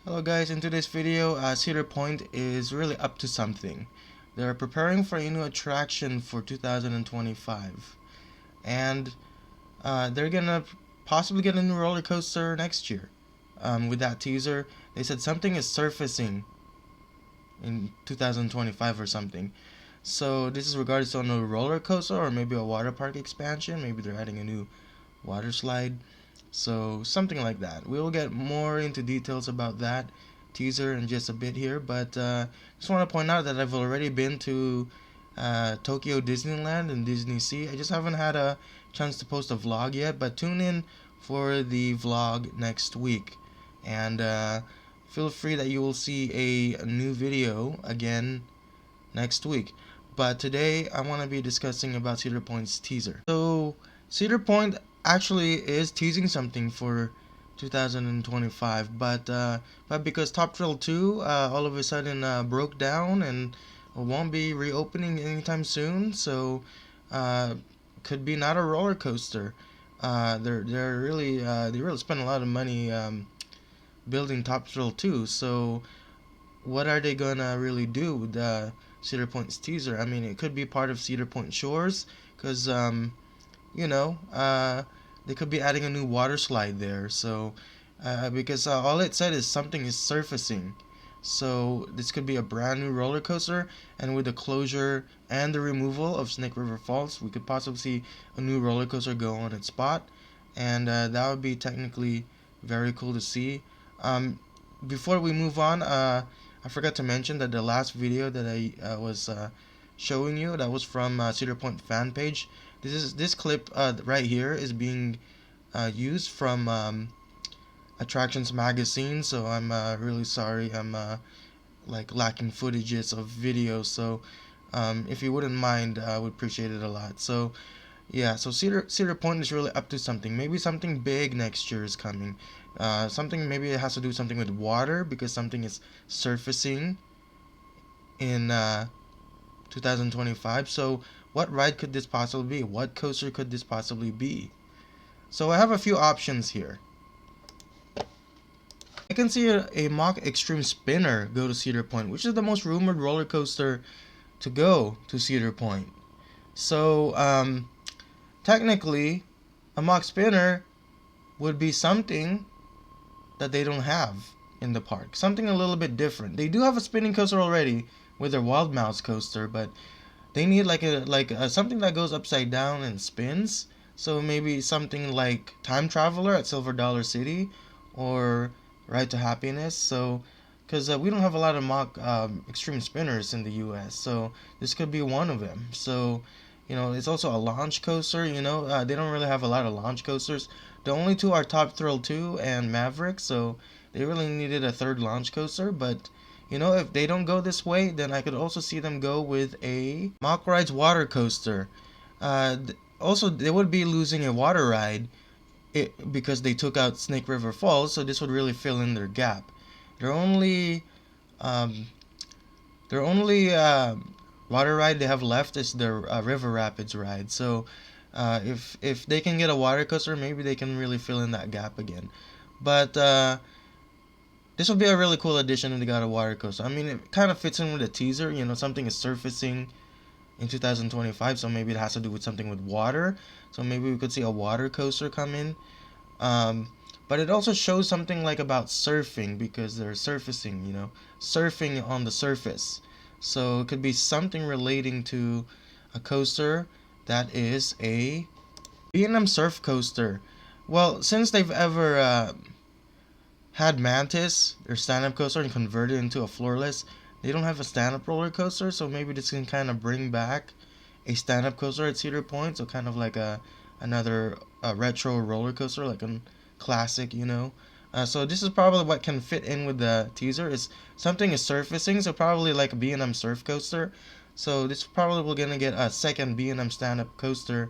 Hello guys, in today's video, Cedar Point is really up to something. They're preparing for a new attraction for 2025, and they're gonna possibly get a new roller coaster next year. With that teaser, they said something is surfacing in 2025 or something. So this is regards to a new roller coaster or maybe a water park expansion. Maybe they're adding a new water slide. So something like that. We'll get more into details about that teaser in just a bit here, but just want to point out that I've already been to Tokyo Disneyland and Disney Sea. I just haven't had a chance to post a vlog yet, but tune in for the vlog next week, and feel free that you will see a new video again next week. But today I want to be discussing about Cedar Point's teaser. So Cedar Point actually is teasing something for 2025, but because Top Thrill 2 all of a sudden broke down and won't be reopening anytime soon, so uh, could be not a roller coaster. They really spend a lot of money building Top Thrill 2, so what are they gonna really do with Cedar Point's teaser? I mean, it could be part of Cedar Point Shores, because you know, they could be adding a new water slide there. So, because all it said is something is surfacing. So this could be a brand new roller coaster, and with the closure and the removal of Snake River Falls, we could possibly see a new roller coaster go on its spot, and that would be technically very cool to see. Um, Before we move on, I forgot to mention that the last video that I was showing you, that was from Cedar Point fan page. This clip right here is being used from Attractions magazine. So I'm really sorry. I'm like lacking footages of videos. So if you wouldn't mind, I would appreciate it a lot. So yeah, so Cedar Point is really up to something. Maybe something big next year is coming. Something, maybe it has to do something with water, because something is surfacing in 2025. So what ride could this possibly be? What coaster could this possibly be? So I have a few options here. I can see a mock extreme spinner go to Cedar Point, which is the most rumored roller coaster to go to Cedar Point. So technically, a mock spinner would be something that they don't have in the park. Something a little bit different. They do have a spinning coaster already with their Wild Mouse coaster, but they need like a something that goes upside down and spins. So maybe something like Time Traveler at Silver Dollar City, or Ride to Happiness. So because we don't have a lot of mock extreme spinners in the U.S., so this could be one of them. So it's also a launch coaster. They don't really have a lot of launch coasters. The only two are Top Thrill 2 and Maverick, so they really needed a third launch coaster. But if they don't go this way, then I could also see them go with a Mock Rides water coaster. Also, they would be losing a water ride because they took out Snake River Falls, so this would really fill in their gap. Their only, um, their only water ride they have left is their River Rapids ride. So, if they can get a water coaster, maybe they can really fill in that gap again. But this would be a really cool addition if they got a water coaster. I mean, it kind of fits in with the teaser. Something is surfacing in 2025, so maybe it has to do with something with water. So maybe we could see a water coaster come in. Um, but it also shows something like about surfing, because they're surfacing, surfing on the surface. So it could be something relating to a coaster that is a B&M surf coaster. Well, since they've ever had Mantis, their stand-up coaster, and converted into a floorless, they don't have a stand-up roller coaster, so maybe this can kind of bring back a stand-up coaster at Cedar Point, so kind of like another retro roller coaster, like a classic. So this is probably what can fit in with the teaser. Is something is surfacing, so probably like a B&M surf coaster. So this probably we're gonna get a second B&M stand-up coaster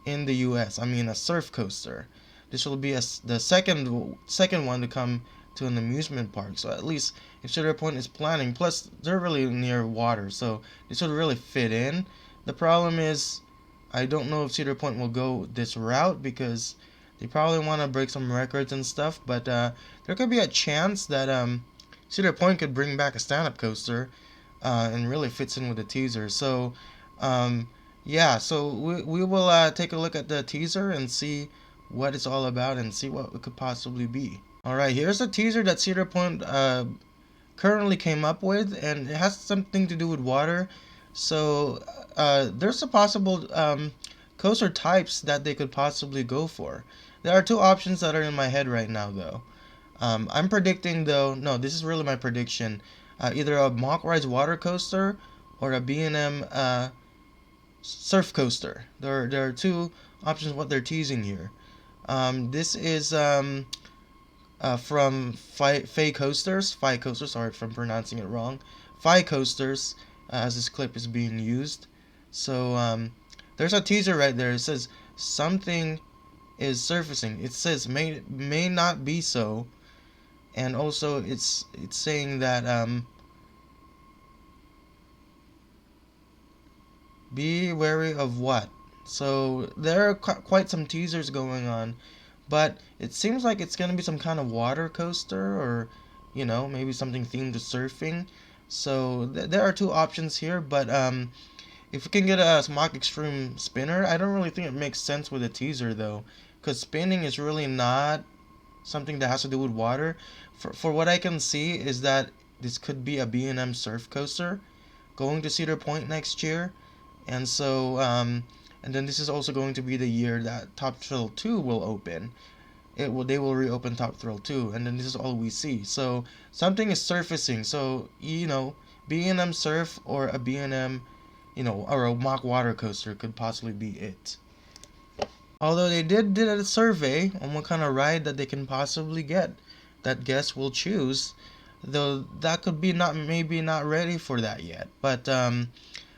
in the U.S. I mean, a surf coaster. This will be the second one to come to an amusement park. So at least if Cedar Point is planning, plus they're really near water, so this would really fit in. The problem is, I don't know if Cedar Point will go this route, because They probably want to break some records and stuff, but there could be a chance that Cedar Point could bring back a stand-up coaster and really fits in with the teaser. So, um, yeah, so we will take a look at the teaser and see what it's all about and see what it could possibly be. All right, here's a teaser that Cedar Point currently came up with, and it has something to do with water. So there's a possible coaster types that they could possibly go for. There are two options that are in my head right now, though. I'm predicting, though. No, this is really my prediction. Either a Mock Rides water coaster or a B&M surf coaster. There are two options. What they're teasing here. This is from Faye Coasters. Fi Coasters. Sorry if I'm pronouncing it wrong. Fi Coasters, as this clip is being used. So there's a teaser right there. It says something is surfacing. It says may not be so, and also it's saying that be wary of what. So there are quite some teasers going on, but it seems like it's gonna be some kind of water coaster, or maybe something themed to surfing. So there are two options here, but if we can get a Smock Extreme spinner, I don't really think it makes sense with a teaser though, because spinning is really not something that has to do with water. For what I can see is that this could be a B&M surf coaster going to Cedar Point next year, and so and then this is also going to be the year that Top Thrill 2 will open. They will reopen Top Thrill 2, and then this is all we see. So something is surfacing. So B&M Surf or a B&M, or a mock water coaster could possibly be it. Although they did a survey on what kind of ride that they can possibly get that guests will choose, though that could be not maybe not ready for that yet. But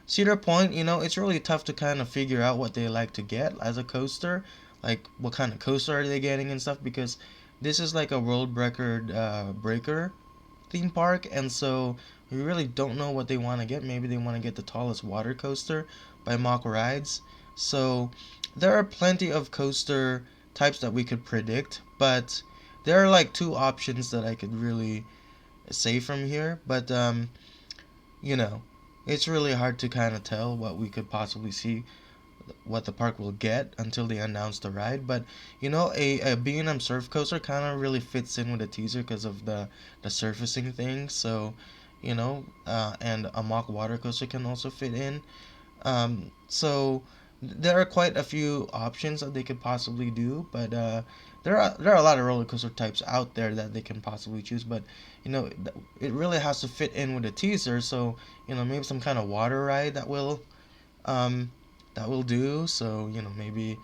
Cedar Point, it's really tough to kind of figure out what they like to get as a coaster, like what kind of coaster are they getting and stuff, because this is like a world record breaker theme park, and so we really don't know what they want to get. Maybe they want to get the tallest water coaster by Mock Rides. So there are plenty of coaster types that we could predict, but there are like two options that I could really say from here. But you know, it's really hard to kind of tell what we could possibly see, what the park will get until they announce the ride. But a B&M surf coaster kind of really fits in with the teaser because of the surfacing thing. So and a mock water coaster can also fit in. So there are quite a few options that they could possibly do, but there are a lot of roller coaster types out there that they can possibly choose. But it really has to fit in with the teaser. So maybe some kind of water ride um, that will do. So maybe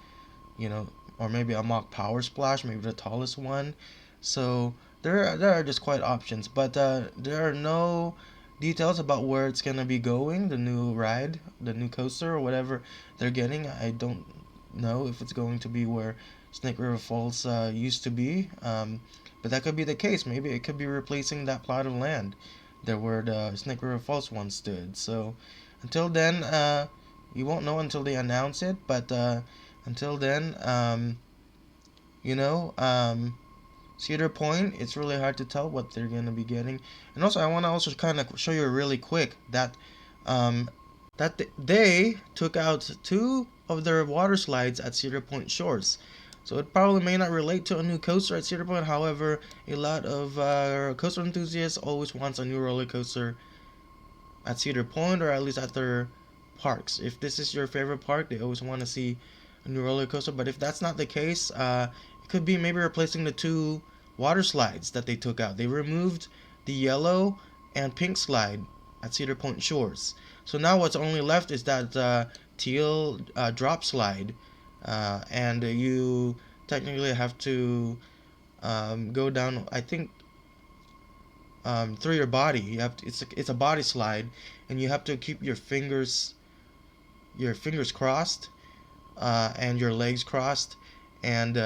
you know or maybe a mock power splash, maybe the tallest one. So there are just quite options, but there are no details about where it's gonna be going, the new ride, the new coaster, or whatever they're getting. I don't know if it's going to be where Snake River Falls used to be, but that could be the case. Maybe it could be replacing that plot of land there where the Snake River Falls once stood. So until then, you won't know until they announce it. But until then, you know, um, Cedar Point, it's really hard to tell what they're gonna be getting. And also, I want to also kind of show you really quick that um, they took out two of their water slides at Cedar Point Shores. So it probably may not relate to a new coaster at Cedar Point. However, a lot of coaster enthusiasts always wants a new roller coaster at Cedar Point, or at least at their parks. If this is your favorite park, they always want to see a new roller coaster. But if that's not the case, it could be maybe replacing the two water slides that they took out. They removed the yellow and pink slide at Cedar Point Shores. So now what's only left is that teal drop slide, and you technically have to go down. I think through your body. It's a body slide, and you have to keep your fingers crossed, and your legs crossed, and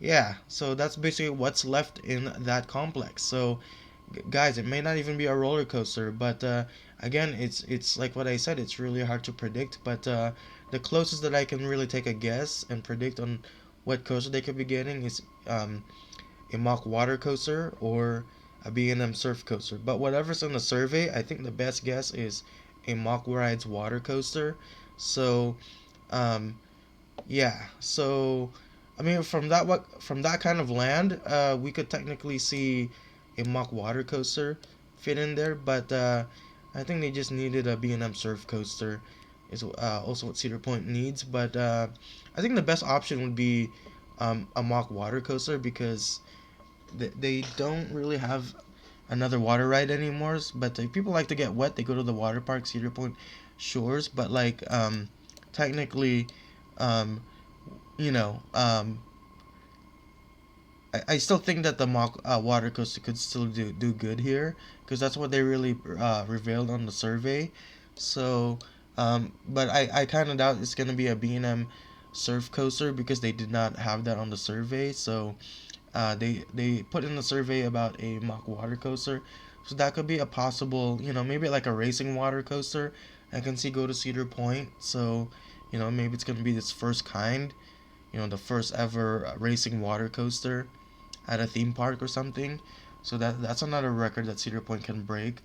yeah. So that's basically what's left in that complex. So guys, it may not even be a roller coaster, but again, it's like what I said. It's really hard to predict, but the closest that I can really take a guess and predict on what coaster they could be getting is a mock water coaster or a B&M surf coaster. But whatever's in the survey, I think the best guess is a mock rides water coaster. So um, yeah, so I mean, from that kind of land, we could technically see a mock water coaster fit in there, but I think they just needed a B&M surf coaster. Is also what Cedar Point needs, but I think the best option would be a mock water coaster because they don't really have another water ride anymore. But if people like to get wet, they go to the water park, Cedar Point Shores. But like technically, um, you know, I still think that the mock water coaster could still do good here because that's what they really revealed on the survey. So, but I kind of doubt it's gonna be a B&M surf coaster because they did not have that on the survey. So, they put in the survey about a mock water coaster, so that could be a possible, maybe like a racing water coaster. I can see go to Cedar Point. So, maybe it's gonna be this first kind, the first ever racing water coaster at a theme park or something. So that's another record that Cedar Point can break.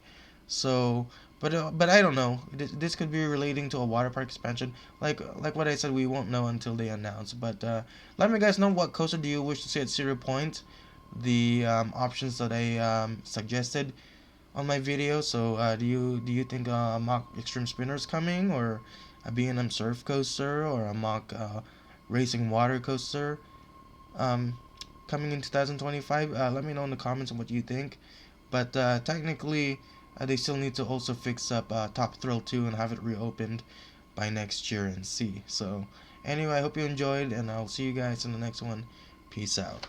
So, but I don't know. This could be relating to a water park expansion. Like what I said, we won't know until they announce. But let me guys know what coaster do you wish to see at Cedar Point. The options that I suggested on my video. So do you think a mock extreme spinner is coming, or a B&M surf coaster, or a mock racing water coaster um, coming in 2025? Let me know in the comments on what you think. But technically, they still need to also fix up Top Thrill 2 and have it reopened by next year and see. So anyway, I hope you enjoyed, and I'll see you guys in the next one. Peace out.